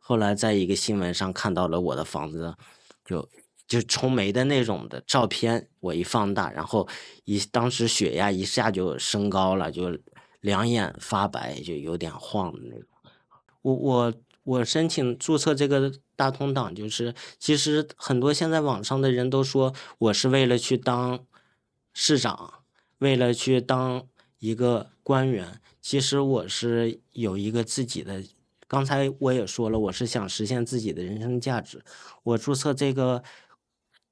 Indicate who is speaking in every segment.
Speaker 1: 后来在一个新闻上看到了我的房子，就就冲煤的那种的照片，我一放大，然后当时血压一下就升高了，就两眼发白，就有点晃的那种。我申请注册这个大同党，就是其实很多现在网上的人都说我是为了去当市长，为了去当一个官员，其实我是有一个自己的。刚才我也说了，我是想实现自己的人生价值。我注册这个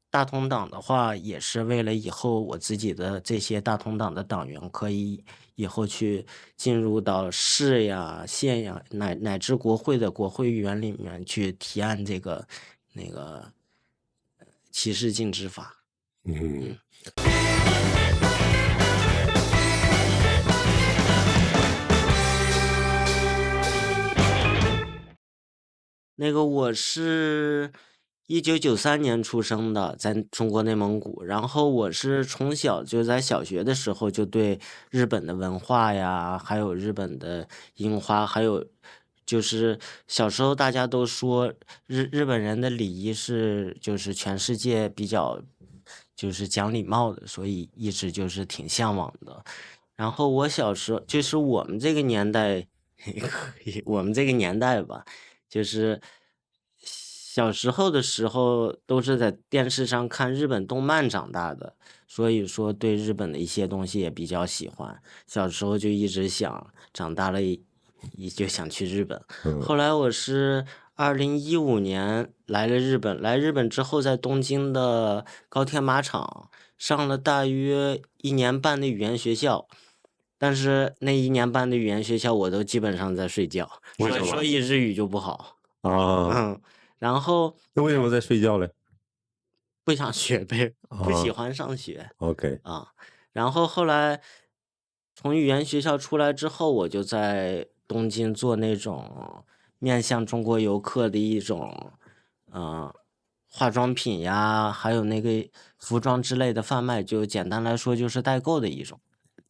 Speaker 1: 大同党的话，也是为了以后我自己的这些大同党的党员可以以后去进入到市呀、县呀，乃至国会的国会议员里面去提案这个那个歧视禁止法。
Speaker 2: 嗯，
Speaker 1: 那个我是1993年出生的，在中国内蒙古。然后我是从小就在小学的时候就对日本的文化呀，还有日本的樱花，还有就是小时候大家都说日本人的礼仪是就是全世界比较就是讲礼貌的，所以一直就是挺向往的。然后我小时候就是我们这个年代，我们这个年代吧。就是小时候的时候都是在电视上看日本动漫长大的，所以说对日本的一些东西也比较喜欢。小时候就一直想，长大了也就想去日本。后来我是2015年来了日本，来日本之后在东京的高田马场上了大约1年半的语言学校。但是那1年半的语言学校，我都基本上在睡觉，
Speaker 2: 为什么
Speaker 1: 所以日语就不好。
Speaker 2: 啊？
Speaker 1: 然后
Speaker 2: 那为什么在睡觉嘞？
Speaker 1: 不想学呗，不喜
Speaker 2: 啊
Speaker 1: 欢上学
Speaker 2: ，OK，
Speaker 1: 啊。然后后来从语言学校出来之后，我就在东京做那种面向中国游客的一种，化妆品呀，还有那个服装之类的贩卖，就简单来说就是代购的一种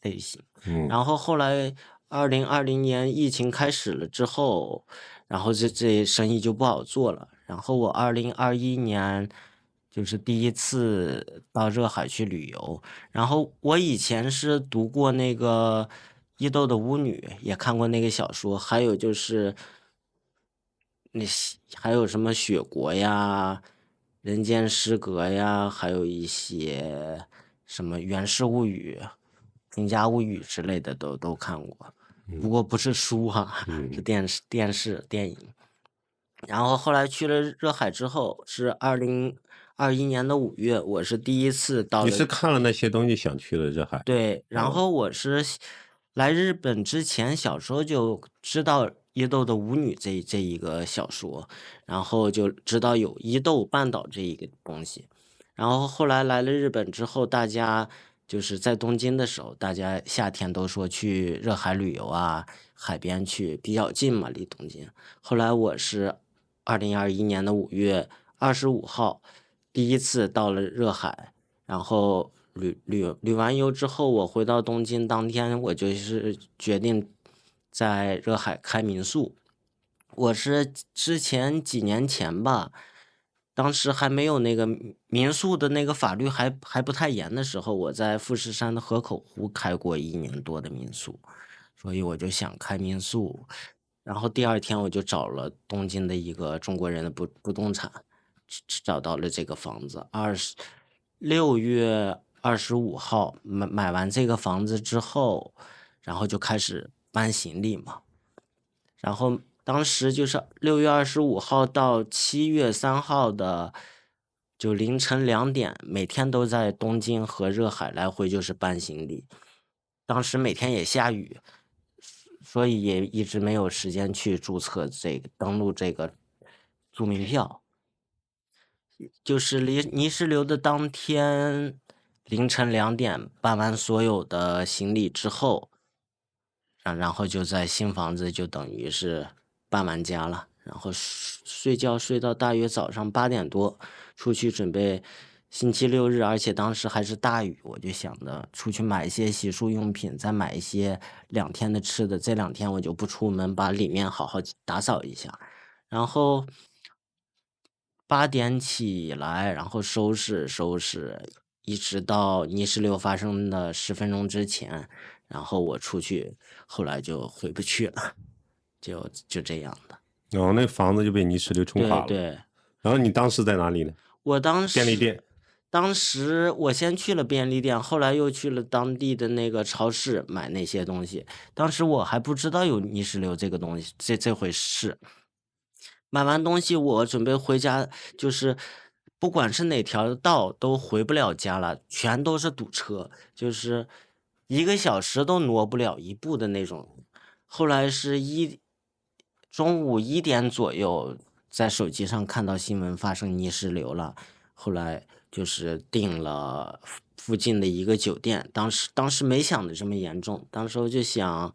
Speaker 1: 类型。然后后来2020年疫情开始了之后，然后这生意就不好做了。然后我2021年就是第一次到热海去旅游。然后我以前是读过那个伊豆的巫女，也看过那个小说，还有就是还有什么雪国呀、人间失格呀，还有一些什么源氏物语、平家物语之类的都看过，不过不是书哈，是电影。然后后来去了热海之后，是2021年的5月，我是第一次到了。
Speaker 2: 你是看了那些东西想去了热海？
Speaker 1: 对，然后我是来日本之前，小时候就知道伊豆的舞女这一个小说，然后就知道有伊豆半岛这一个东西。然后后来来了日本之后，大家就是在东京的时候，大家夏天都说去热海旅游啊，海边去比较近嘛，离东京。后来我是2021年的5月25号，第一次到了热海。然后旅完游之后，我回到东京当天，我就是决定在热海开民宿。我是之前几年前吧，当时还没有那个民宿的那个法律还不太严的时候，我在富士山的河口湖开过1年多的民宿，所以我就想开民宿。然后第二天我就找了东京的一个中国人的不动产，找到了这个房子。6月25号买完这个房子之后，然后就开始搬行李嘛。然后当时就是6月25号到7月3号的，就凌晨2点，每天都在东京和热海来回就是搬行李。当时每天也下雨，所以也一直没有时间去注册这个登录这个租民票。就是泥石流的当天凌晨2点搬完所有的行李之后，然后就在新房子就等于是搬完家了，然后睡觉睡到大约早上8点多，出去准备星期六日，而且当时还是大雨，我就想着出去买一些洗漱用品，再买一些2天的吃的，这2天我就不出门，把里面好好打扫一下。然后8点起来，然后收拾收拾，一直到泥石流发生的10分钟之前，然后我出去，后来就回不去了，就这样的。
Speaker 2: 然后那房子就被泥石流冲垮了。
Speaker 1: 对对。
Speaker 2: 然后你当时在哪里呢？
Speaker 1: 我当时
Speaker 2: 便利店。
Speaker 1: 当时我先去了便利店，后来又去了当地的那个超市买那些东西。当时我还不知道有泥石流这个东西，这回事。买完东西我准备回家，就是不管是哪条道都回不了家了，全都是堵车，就是1个小时都挪不了一步的那种。后来是中午1点左右，在手机上看到新闻发生泥石流了，后来就是订了附近的一个酒店。当时没想的这么严重，当时我就想，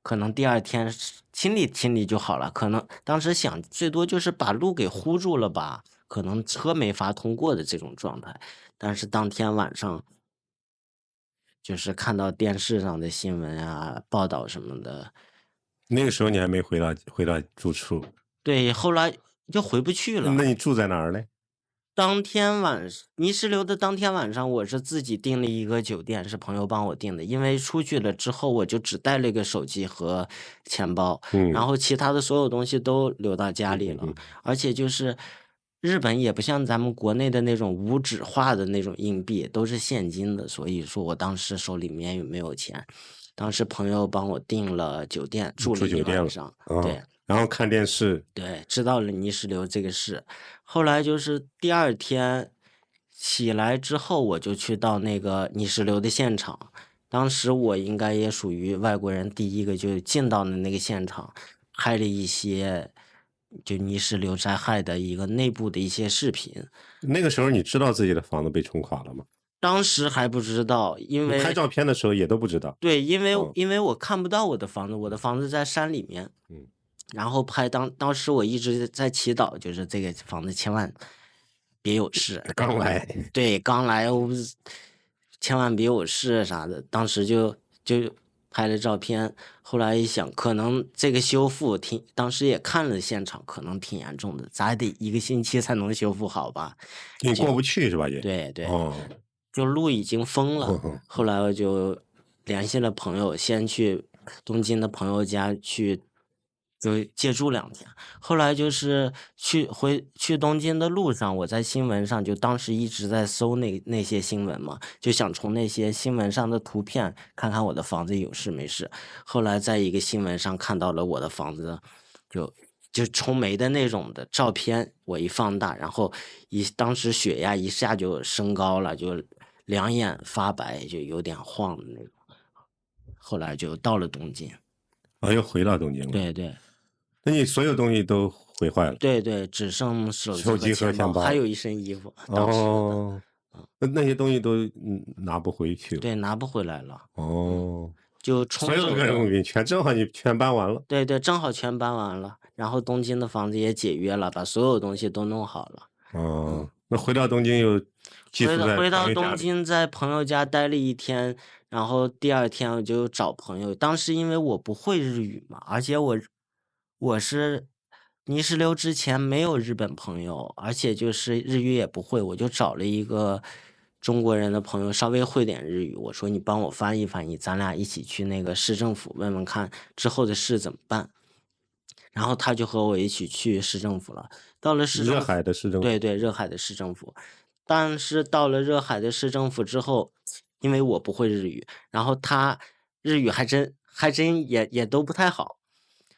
Speaker 1: 可能第2天清理就好了，可能当时想最多就是把路给糊住了吧，可能车没法通过的这种状态。但是当天晚上，就是看到电视上的新闻啊、报道什么的。
Speaker 2: 那个时候你还没回到住处。
Speaker 1: 对，后来就回不去了。
Speaker 2: 那你住在哪儿呢？
Speaker 1: 泥石流的当天晚上，我是自己订了一个酒店，是朋友帮我订的。因为出去了之后，我就只带了一个手机和钱包，然后其他的所有东西都留到家里了。而且就是日本也不像咱们国内的那种无纸化的那种硬币，都是现金的，所以说我当时手里面也没有钱。当时朋友帮我订了酒店，住了1晚上。对。
Speaker 2: 然后看电视。
Speaker 1: 对，知道了泥石流这个事。后来就是第2天起来之后，我就去到那个泥石流的现场。当时我应该也属于外国人第一个就进到了那个现场，拍了一些就泥石流灾害的一个内部的一些视频。
Speaker 2: 那个时候你知道自己的房子被冲垮了吗？
Speaker 1: 当时还不知道，因为
Speaker 2: 拍照片的时候也都不知道。
Speaker 1: 对，因为我看不到我的房子，我的房子在山里面。然后当时我一直在祈祷，就是这个房子千万别有事。
Speaker 2: 刚来。
Speaker 1: 对，刚来，千万别有事啥的。当时就拍了照片，后来一想，可能这个修复当时也看了现场，可能挺严重的，咱得1个星期才能修复好吧？
Speaker 2: 你过不去是吧？也
Speaker 1: 对对。就路已经封了。后来我就联系了朋友，先去东京的朋友家去。就借住2天，后来就是去东京的路上，我在新闻上就当时一直在搜那些新闻嘛，就想从那些新闻上的图片看看我的房子有事没事。后来在一个新闻上看到了我的房子，就冲没的那种的照片，我一放大，然后当时血压一下就升高了，就2眼发白，就有点晃的那种。后来就到了东京。
Speaker 2: 又回到东京了。
Speaker 1: 对对。
Speaker 2: 那你所有东西都毁坏了？
Speaker 1: 对对，只剩手机和钱包，还有一身衣服。
Speaker 2: 那些东西都拿不回去了。
Speaker 1: 对，拿不回来了。
Speaker 2: 就所有个人物品正好你全搬完了。
Speaker 1: 对对，正好全搬完了，然后东京的房子也解约了，把所有东西都弄好了。
Speaker 2: 那回到东京又寄宿在
Speaker 1: 回到东京，在朋友家待了1天，然后第2天我就找朋友。当时因为我不会日语嘛，而且我是泥石流之前没有日本朋友，而且就是日语也不会，我就找了一个中国人的朋友，稍微会点日语。我说你帮我翻译翻译，咱俩一起去那个市政府问问看之后的事怎么办。然后他就和我一起去市政府了。到了市政府，
Speaker 2: 热海的市政府。
Speaker 1: 对对，热海的市政府。但是到了热海的市政府之后，因为我不会日语，然后他日语还真也都不太好。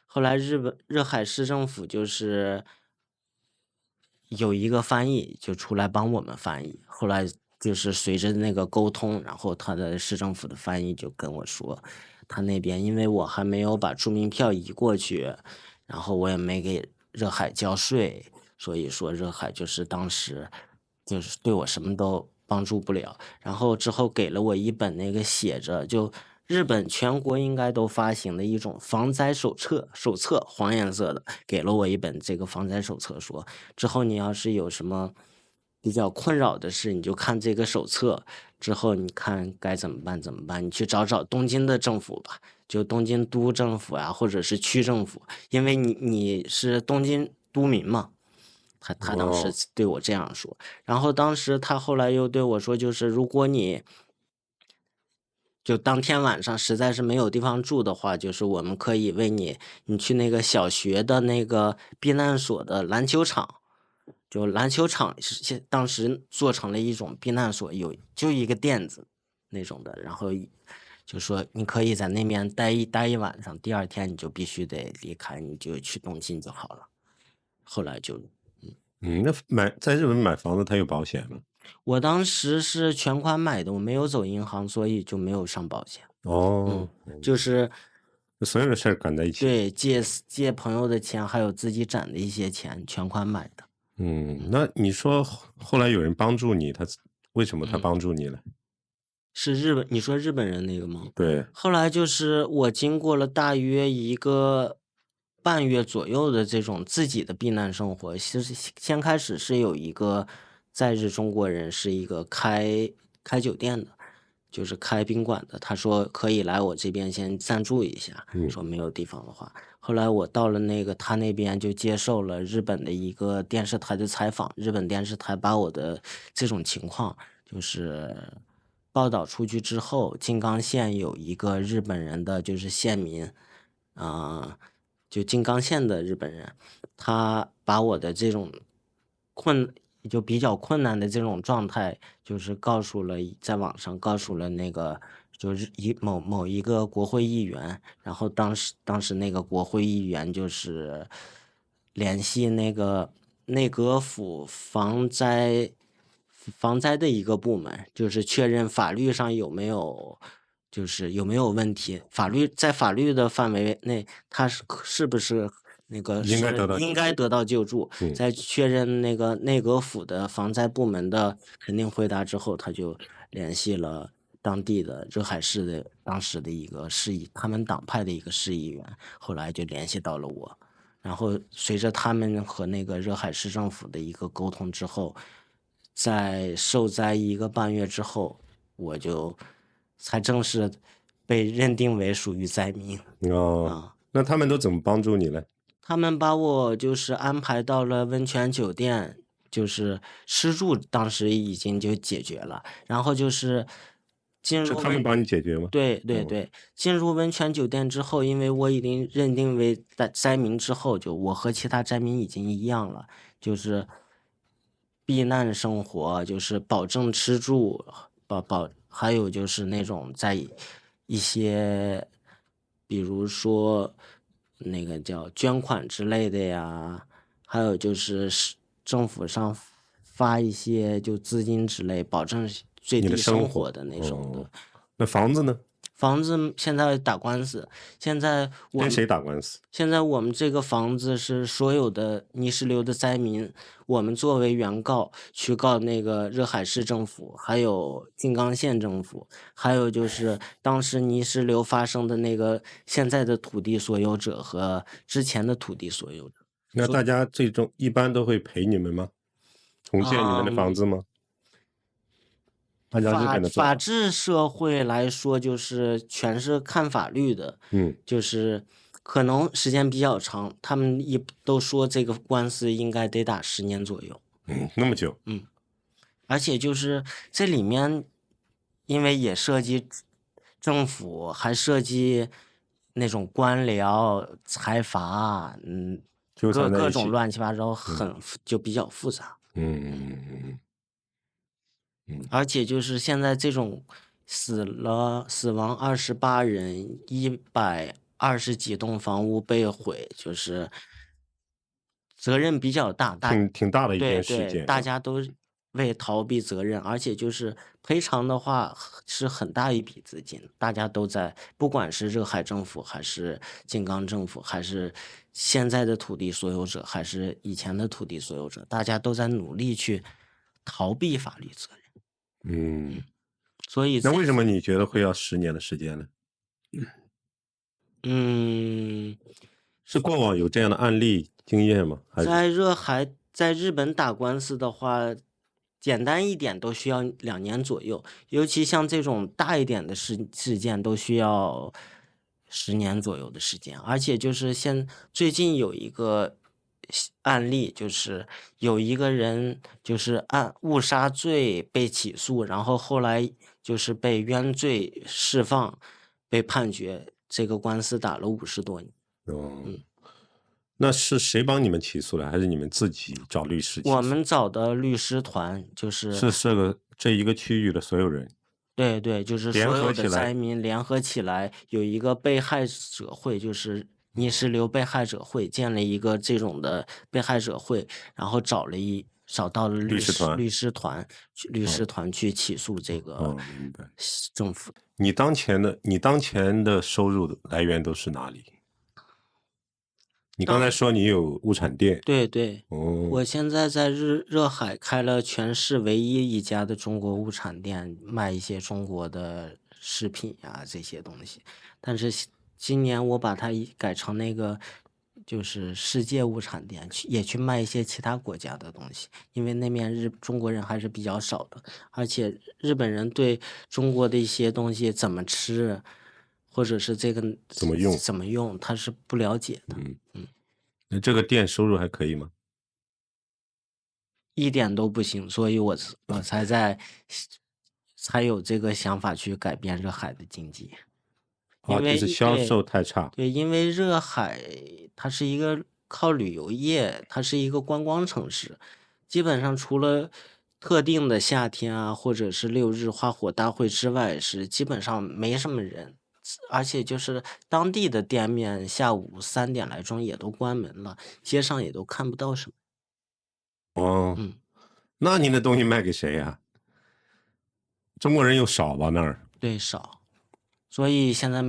Speaker 1: 后来热海市政府就是有一个翻译就出来帮我们翻译。后来就是随着那个沟通，然后他的市政府的翻译就跟我说，他那边因为我还没有把住民票移过去，然后我也没给热海交税，所以说热海就是当时就是对我什么都帮助不了。然后之后给了我一本那个写着就日本全国应该都发行的一种防灾手册，黄颜色的，给了我一本这个防灾手册，说之后你要是有什么比较困扰的事，你就看这个手册，之后你看该怎么办，你去找东京的政府吧，就东京都政府啊，或者是区政府，因为你是东京都民嘛，他当时对我这样说。然后当时他后来又对我说，就是如果你就当天晚上实在是没有地方住的话，就是我们可以为你去那个小学的那个避难所的篮球场，就篮球场当时做成了一种避难所，就一个垫子那种的，然后就说你可以在那边待一晚上，第二天你就必须得离开，你就去东京就好了。后来就
Speaker 2: 那在日本买房子他有保险吗？
Speaker 1: 我当时是全款买的，我没有走银行，所以就没有上保险。就是
Speaker 2: 所有的事儿赶在一起。
Speaker 1: 对，借朋友的钱，还有自己攒的一些钱，全款买的。
Speaker 2: 那你说后来有人帮助你，为什么他帮助你了？
Speaker 1: 是你说日本人那个吗？
Speaker 2: 对。
Speaker 1: 后来就是我经过了大约1个半月左右的这种自己的避难生活，其实先开始是有一个在日中国人，是一个开酒店的，就是开宾馆的，他说可以来我这边先暂住一下，说没有地方的话。后来我到了他那边就接受了日本的一个电视台的采访，日本电视台把我的这种情况就是报道出去之后，静冈县有一个日本人的就是县民，就静冈县的日本人，他把我的这种就比较困难的这种状态，就是在网上告诉了那个就是某一个国会议员，然后当时那个国会议员就是联系那个内阁府防灾的一个部门，就是确认法律上有没有问题，在法律的范围内，他是不是那个应该得到救助，在确认那个内阁府的防灾部门的肯定回答之后，他就联系了当地的热海市的当时的一个他们党派的一个市议员，后来就联系到了我，然后随着他们和那个热海市政府的一个沟通之后，在受灾1个半月之后，我就才正式被认定为属于灾民。
Speaker 2: 那他们都怎么帮助你呢？
Speaker 1: 他们把我就是安排到了温泉酒店，就是吃住当时已经就解决了，然后就是
Speaker 2: 是他们帮你解决吗？
Speaker 1: 对，进入温泉酒店之后，因为我已经认定为灾民之后，就我和其他灾民已经一样了，就是避难生活，就是保证吃住，还有就是那种在一些，比如说那个叫捐款之类的呀，还有就是政府上发一些就资金之类，保证最低生活的那种的。
Speaker 2: 那房子呢？
Speaker 1: 房子现在打官司，
Speaker 2: 跟谁打官司？
Speaker 1: 现在我们这个房子是所有的泥石流的灾民，我们作为原告去告那个热海市政府，还有静冈县政府，还有就是当时泥石流发生的那个现在的土地所有者和之前的土地所有者。
Speaker 2: 那大家最终一般都会赔你们吗？重建你们的房子吗？
Speaker 1: 法治社会来说，就是全是看法律的，就是可能时间比较长，他们都说这个官司应该得打10年左右。
Speaker 2: 那么久。
Speaker 1: 而且就是这里面，因为也涉及政府，还涉及那种官僚、财阀，各种乱七八糟，就比较复杂。而且就是现在这种死亡28人，120几栋房屋被毁，就是责任比较大，
Speaker 2: 挺大的一件事件。
Speaker 1: 大家都为逃避责任，而且就是赔偿的话是很大一笔资金，大家都在，不管是热海政府还是静冈政府，还是现在的土地所有者，还是以前的土地所有者，大家都在努力去逃避法律责任。所以
Speaker 2: 那为什么你觉得会要10年的时间呢？是过往有这样的案例经验吗？
Speaker 1: 在日本打官司的话，简单一点都需要2年左右，尤其像这种大一点的事件都需要10年左右的时间，而且就是最近有一个案例，就是有一个人就是按误杀罪被起诉，然后后来就是被冤罪释放，被判决，这个官司打了50多年。
Speaker 2: 那是谁帮你们起诉的，还是你们自己找律师起诉？
Speaker 1: 我们找的律师团就是
Speaker 2: 这一个区域的所有人。
Speaker 1: 对，就是所有的灾民联合起来，有一个被害者会，就是泥石流被害者会，建了一个这种的被害者会，然后找到了律师团去起诉这个政府。
Speaker 2: 你当前的收入来源都是哪里？你刚才说你有物产店。
Speaker 1: 对，我现在在热海开了全市唯一一家的中国物产店，卖一些中国的饰品呀这些东西。但是今年我把它改成那个就是世界物产店，也去卖一些其他国家的东西，因为那面中国人还是比较少的，而且日本人对中国的一些东西怎么吃，或者是这个怎么用，他是不了解的。
Speaker 2: 那这个店收入还可以吗？
Speaker 1: 一点都不行，所以我才有这个想法去改变热海的经济。因为
Speaker 2: 就是销售太差。
Speaker 1: 对，因为热海它是一个靠旅游业，它是一个观光城市，基本上除了特定的夏天啊，或者是6日花火大会之外，是基本上没什么人。而且就是当地的店面下午3点来钟也都关门了，街上也都看不到什么。
Speaker 2: 那您的东西卖给谁呀？中国人又少吧那儿？
Speaker 1: 对，少，所以现在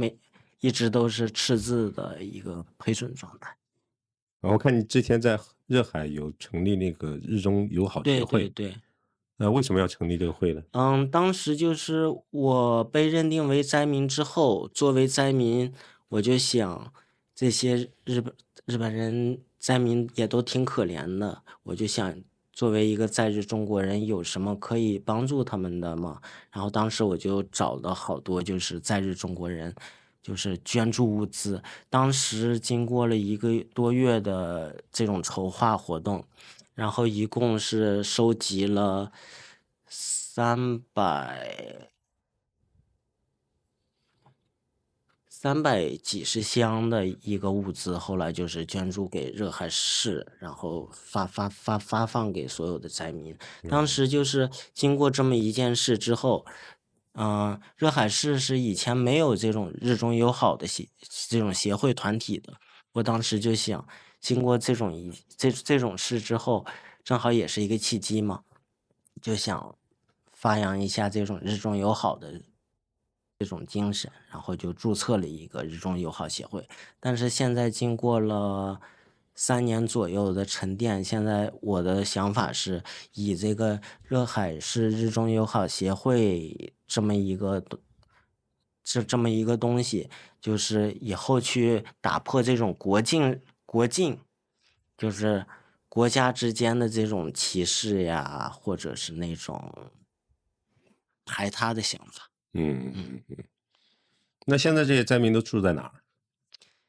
Speaker 1: 一直都是赤字的一个亏损状态。
Speaker 2: 我看你之前在热海有成立那个日中友好协会。
Speaker 1: 对。
Speaker 2: 为什么要成立这个会呢？
Speaker 1: 当时就是我被认定为灾民之后，作为灾民，我就想这些日本人灾民也都挺可怜的，我就想作为一个在日中国人，有什么可以帮助他们的吗？然后当时我就找了好多就是在日中国人，就是捐助物资。当时经过了1个多月的这种筹划活动，然后一共是收集了300几十箱的一个物资，后来就是捐助给热海市，然后发放给所有的灾民。当时就是经过这么一件事之后，热海市是以前没有这种日中友好的这种协会团体的。我当时就想，经过这种事之后，正好也是一个契机嘛，就想发扬一下这种日中友好的这种精神，然后就注册了一个日中友好协会。但是现在经过了3年左右的沉淀，现在我的想法是以这个热海市日中友好协会这么一个东西，就是以后去打破这种国境，就是国家之间的这种歧视呀，或者是那种排他的想法。
Speaker 2: 那现在这些灾民都住在哪儿？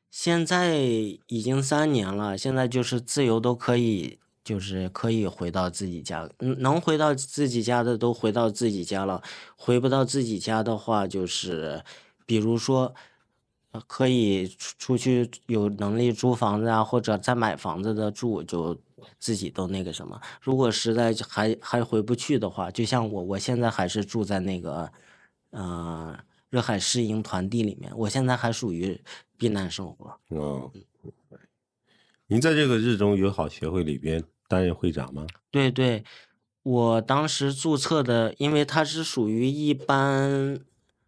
Speaker 1: 现在已经3年了，现在就是自由都可以，就是可以回到自己家，能回到自己家的都回到自己家了，回不到自己家的话，就是比如说可以出去有能力租房子啊，或者再买房子的住，就自己都那个什么。如果实在还回不去的话，就像我现在还是住在那个热海市营团地里面，我现在还属于避难生活。
Speaker 2: 您在这个日中友好协会里边担任会长吗？
Speaker 1: 对，我当时注册的，因为它是属于一般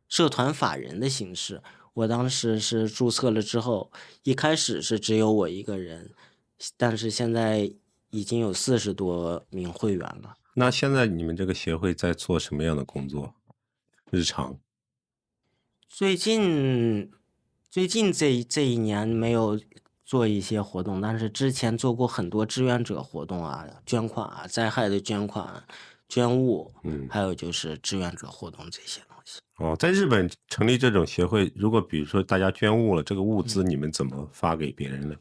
Speaker 1: 社团法人的形式，我当时是注册了之后，一开始是只有我一个人，但是现在已经有40多名会员了。
Speaker 2: 那现在你们这个协会在做什么样的工作？日常？
Speaker 1: 最近这一年没有做一些活动，但是之前做过很多志愿者活动啊，捐款啊，灾害的捐款、捐物，还有就是志愿者活动这些东西。
Speaker 2: 在日本成立这种协会，如果比如说大家捐物了，这个物资你们怎么发给别人呢？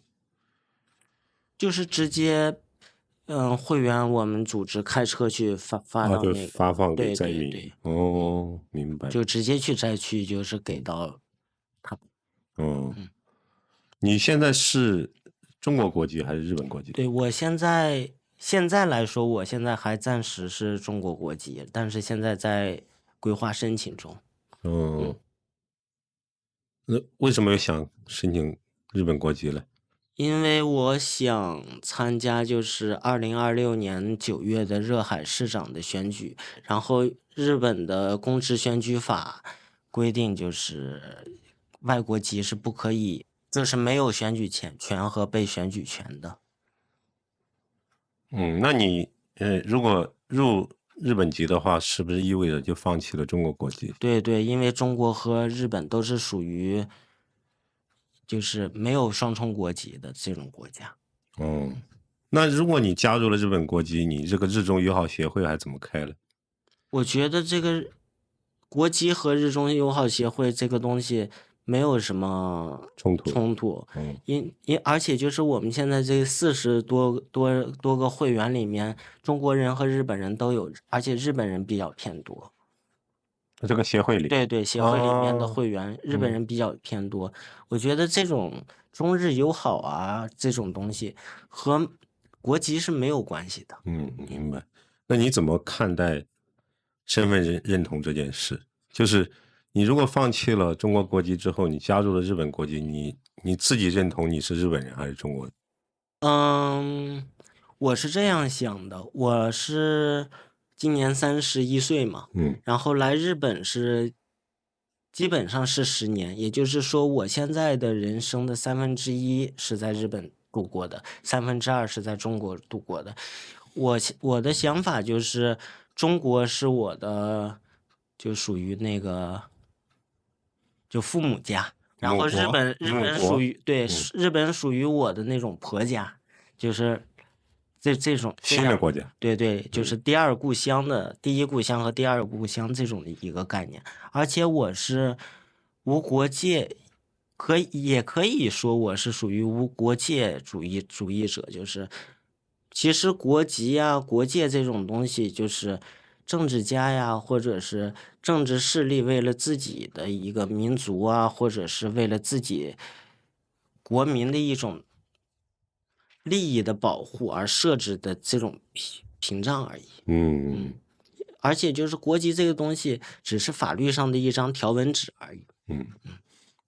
Speaker 1: 就是直接，会员我们组织开车去发到
Speaker 2: 就
Speaker 1: 那个，
Speaker 2: 发放给
Speaker 1: 对
Speaker 2: 灾民。
Speaker 1: 对对，
Speaker 2: 哦，明白。
Speaker 1: 就直接去灾区，就是给到他。
Speaker 2: 嗯，你现在是中国国籍还是日本国籍？
Speaker 1: 对，我现在来说，我现在还暂时是中国国籍，但是现在在规划申请中。
Speaker 2: 那为什么又想申请日本国籍呢？
Speaker 1: 因为我想参加就是2026年9月的热海市长的选举，然后日本的公职选举法规定就是外国籍是不可以，就是没有选举权和被选举权的。
Speaker 2: 那你如果入日本籍的话，是不是意味着就放弃了中国国籍？
Speaker 1: 对对，因为中国和日本都是属于就是没有双重国籍的这种国家。
Speaker 2: 那如果你加入了日本国籍，你这个日中友好协会还怎么开了？
Speaker 1: 我觉得这个国籍和日中友好协会这个东西没有什么
Speaker 2: 冲突。
Speaker 1: 而且就是我们现在这40多个会员里面，中国人和日本人都有，而且日本人比较偏多。
Speaker 2: 这个协会里。
Speaker 1: 对对，协会里面的会员，日本人比较偏多。我觉得这种中日友好啊，这种东西和国籍是没有关系的。
Speaker 2: 明白。那你怎么看待身份认同这件事？就是你如果放弃了中国国籍之后，你加入了日本国籍，你自己认同你是日本人还是中国人？
Speaker 1: 我是这样想的，我是今年31岁嘛，然后来日本是基本上是10年，也就是说我现在的人生的1/3是在日本度过的，2/3是在中国度过的。我的想法就是中国是我的，就属于那个就父母家，然后日本属于日本属于我的那种婆家，就是这种
Speaker 2: 新的国家。
Speaker 1: 对对，就是第二故乡的第一故乡和第二故乡这种的一个概念。而且我是无国界，也可以说我是属于无国界主义者，就是其实国籍呀、国界这种东西，就是政治家呀，或者是政治势力为了自己的一个民族啊，或者是为了自己国民的一种利益的保护而设置的这种屏障而已。而且就是国籍这个东西，只是法律上的一张条文纸而已。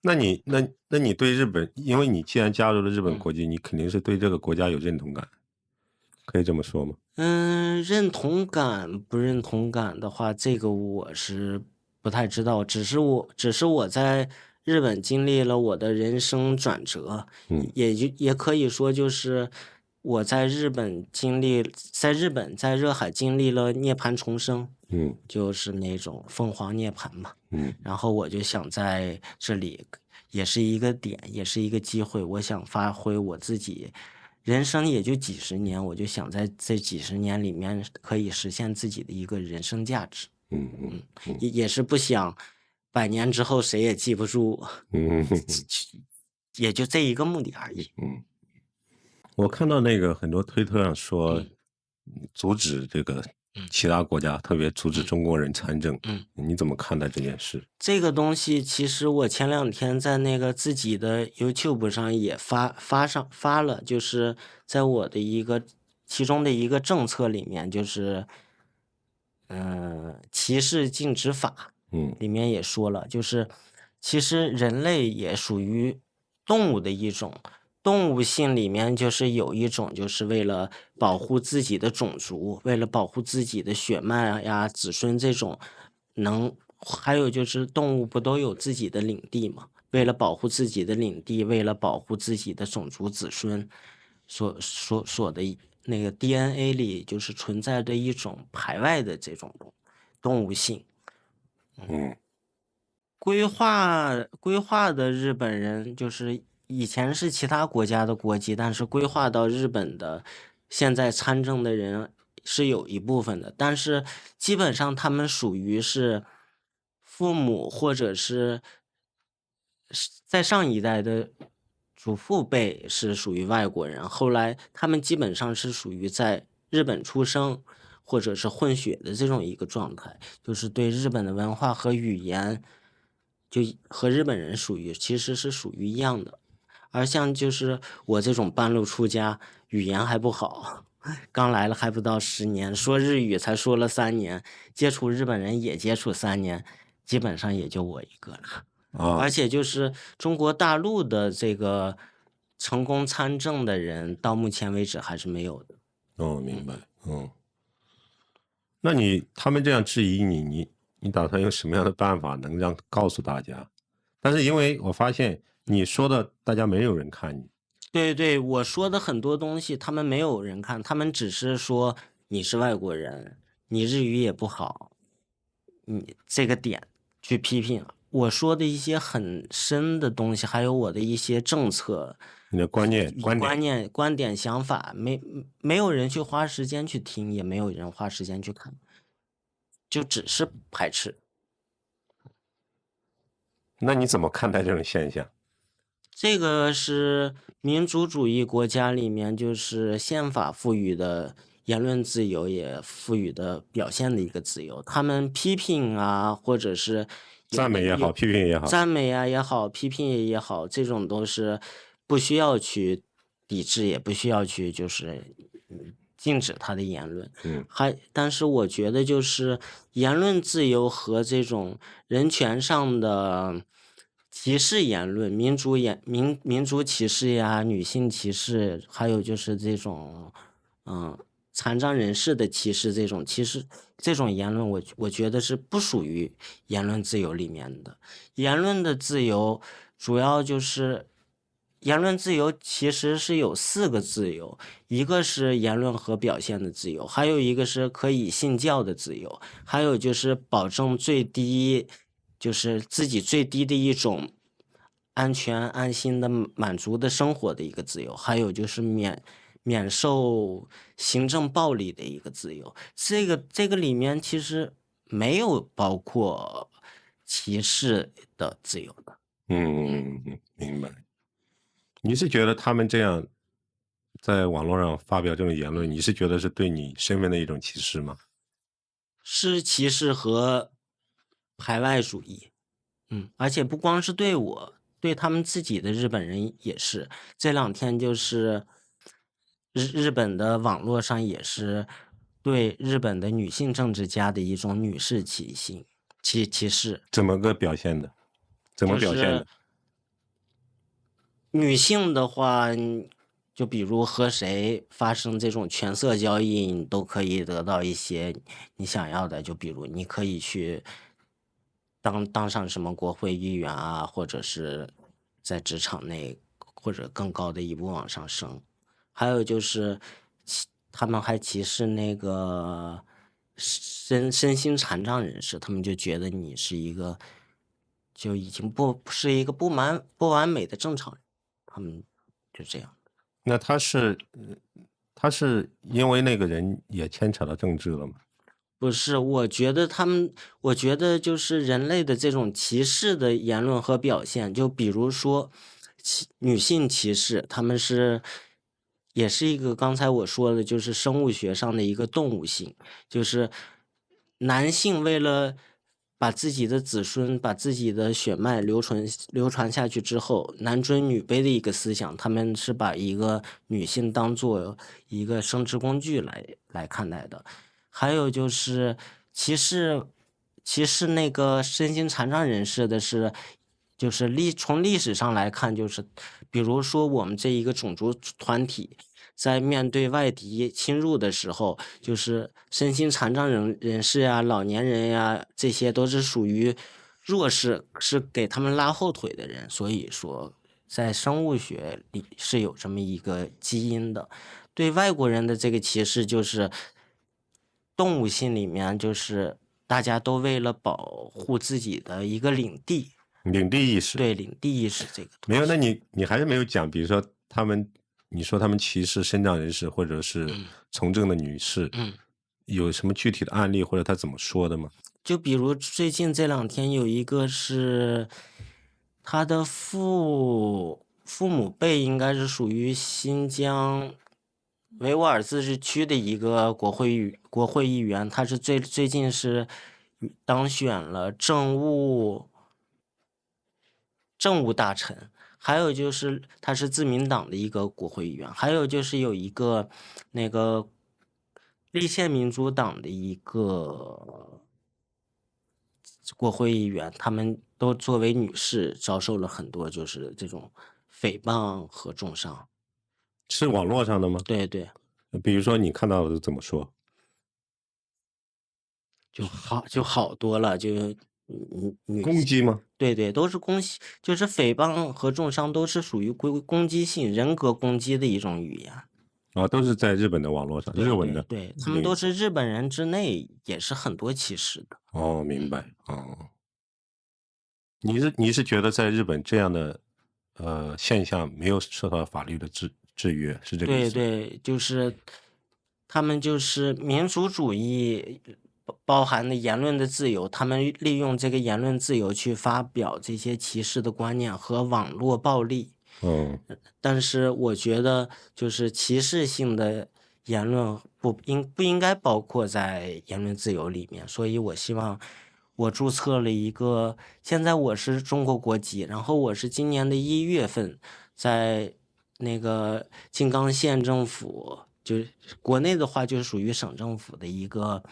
Speaker 2: 那你对日本，因为你既然加入了日本国籍，你肯定是对这个国家有认同感，可以这么说吗？
Speaker 1: 认同感不认同感的话，这个我是不太知道。只是我在日本经历了我的人生转折，也可以说就是我在日本在热海经历了涅槃重生，就是那种凤凰涅槃嘛。然后我就想在这里，也是一个点，也是一个机会，我想发挥我自己。人生也就几十年，我就想在这几十年里面可以实现自己的一个人生价值。也是不想100年之后谁也记不住我。也就这一个目的而已。
Speaker 2: 我看到那个很多推特上说，阻止这个其他国家，特别阻止中国人参政。你怎么看待这件事？
Speaker 1: 这个东西其实我前2天在那个自己的 YouTube 上也发了，就是在我的其中的一个政策里面，就是歧视禁止法，里面也说了，就是其实人类也属于动物的一种。动物性里面就是有一种，就是为了保护自己的种族，为了保护自己的血脉呀、子孙这种还有就是动物不都有自己的领地吗？为了保护自己的领地，为了保护自己的种族子孙，所的那个 DNA 里就是存在着一种排外的这种动物性。规划的日本人就是以前是其他国家的国籍，但是规划到日本的现在参政的人是有一部分的，但是基本上他们属于是父母或者是在上一代的祖父辈是属于外国人，后来他们基本上是属于在日本出生，或者是混血的这种一个状态，就是对日本的文化和语言，就和日本人其实是属于一样的。而像就是我这种半路出家，语言还不好，刚来了还不到10年，说日语才说了3年，接触日本人也接触3年，基本上也就我一个了。
Speaker 2: 啊，
Speaker 1: 而且就是中国大陆的这个成功参政的人，到目前为止还是没有的。
Speaker 2: 哦，明白，那他们这样质疑你，你打算用什么样的办法能告诉大家？但是因为我发现你说的，大家没有人看你。
Speaker 1: 对对，我说的很多东西，他们没有人看，他们只是说你是外国人，你日语也不好，你这个点去批评我说的一些很深的东西，还有我的一些政策、
Speaker 2: 你的观念、
Speaker 1: 观点、想法，没有人去花时间去听，也没有人花时间去看，就只是排斥。
Speaker 2: 那你怎么看待这种现象？
Speaker 1: 这个是民主主义国家里面，就是宪法赋予的言论自由，也赋予的表现的一个自由。他们批评啊，或者是
Speaker 2: 赞美也好，批评也好，
Speaker 1: 赞美啊也好，批评也好，这种都是不需要去抵制，也不需要去就是禁止他的言论。但是我觉得就是言论自由和这种人权上的歧视言论、民族歧视呀、女性歧视，还有就是这种残障人士的歧视，这种言论我觉得是不属于言论自由里面的。言论的自由主要就是言论自由其实是有4个自由，一个是言论和表现的自由，还有一个是可以信教的自由，还有就是保证就是自己最低的一种安全安心的满足的生活的一个自由，还有就是免受行政暴力的一个自由。这个里面其实没有包括歧视的自由的。
Speaker 2: 明白。你是觉得他们这样在网络上发表这种言论，你是觉得是对你身份的一种歧视吗？
Speaker 1: 是歧视和排外主义。而且不光是对我，对他们自己的日本人也是。这2天就是日本的网络上也是对日本的女性政治家的一种女士歧视。
Speaker 2: 怎么表现的？
Speaker 1: 女性的话，就比如和谁发生这种权色交易，你都可以得到一些你想要的。就比如你可以去当上什么国会议员啊，或者是在职场内或者更高的一步往上升。还有就是他们还歧视那个身心残障人士，他们就觉得你是一个就已经不是一个不完美的正常人，他们就这样。
Speaker 2: 那他是因为那个人也牵扯到政治了吗？
Speaker 1: 不是，我觉得就是人类的这种歧视的言论和表现，就比如说女性歧视，他们也是一个刚才我说的，就是生物学上的一个动物性，就是男性为了把自己的子孙、把自己的血脉流传下去之后，男尊女卑的一个思想，他们是把一个女性当做一个生殖工具来看待的。还有就是歧视那个身心残障人士的是，就是从历史上来看，就是比如说我们这一个种族团体在面对外敌侵入的时候，就是身心残障人士呀、老年人呀，这些都是属于弱势，是给他们拉后腿的人。所以说，在生物学里是有这么一个基因的。对外国人的这个歧视就是动物性里面，就是大家都为了保护自己的一个领地
Speaker 2: 意识。
Speaker 1: 对，领地意识这个
Speaker 2: 没有，那你还是没有讲，比如说你说他们歧视身障人士或者是从政的女士，有什么具体的案例或者他怎么说的吗？
Speaker 1: 就比如最近这2天有一个是他的父父母辈应该是属于新疆维吾尔自治区的一个国会议员，他是最近是当选了政务大臣。还有就是他是自民党的一个国会议员，还有就是有一个那个立宪民主党的一个国会议员，他们都作为女士遭受了很多就是这种诽谤和重伤。
Speaker 2: 是网络上的吗？
Speaker 1: 对对，
Speaker 2: 比如说你看到的怎么说？
Speaker 1: 就好多了，就女
Speaker 2: 攻击吗？
Speaker 1: 对对，都是就是诽谤和重伤都是属于攻击性人格攻击的一种语言。
Speaker 2: 啊，都是在日本的网络上，日文的。
Speaker 1: 对，他们都是日本人之内也是很多歧视的。
Speaker 2: 哦，明白。哦，你是觉得在日本这样的现象没有受到法律的制约，是这个意思？
Speaker 1: 对，就是他们就是民族主义包含的言论的自由，他们利用这个言论自由去发表这些歧视的观念和网络暴力。但是我觉得就是歧视性的言论不应该包括在言论自由里面，所以我希望我注册了一个，现在我是中国国籍，然后我是今年的1月份在那个静冈县政府，就是国内的话就是属于省政府的一个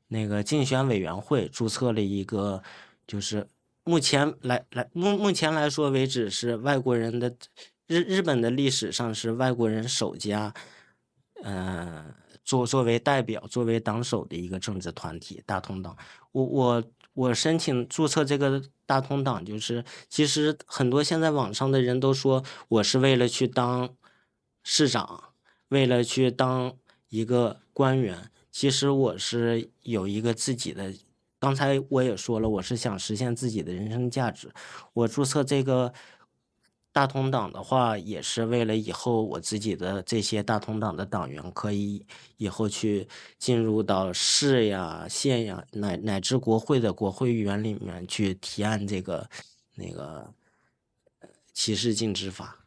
Speaker 1: 那个竞选委员会注册了一个，就是目前来说为止是外国人的日本的历史上是外国人首家，作为代表作为党首的一个政治团体大同党。我申请注册这个大同党，就是其实很多现在网上的人都说我是为了去当市长，为了去当一个官员，其实我是有一个自己的。刚才我也说了，我是想实现自己的人生价值。我注册这个大同党的话，也是为了以后我自己的这些大同党的党员可以以后去进入到市呀、县呀，乃至国会的国会议员里面去提案这个那个歧视禁止法。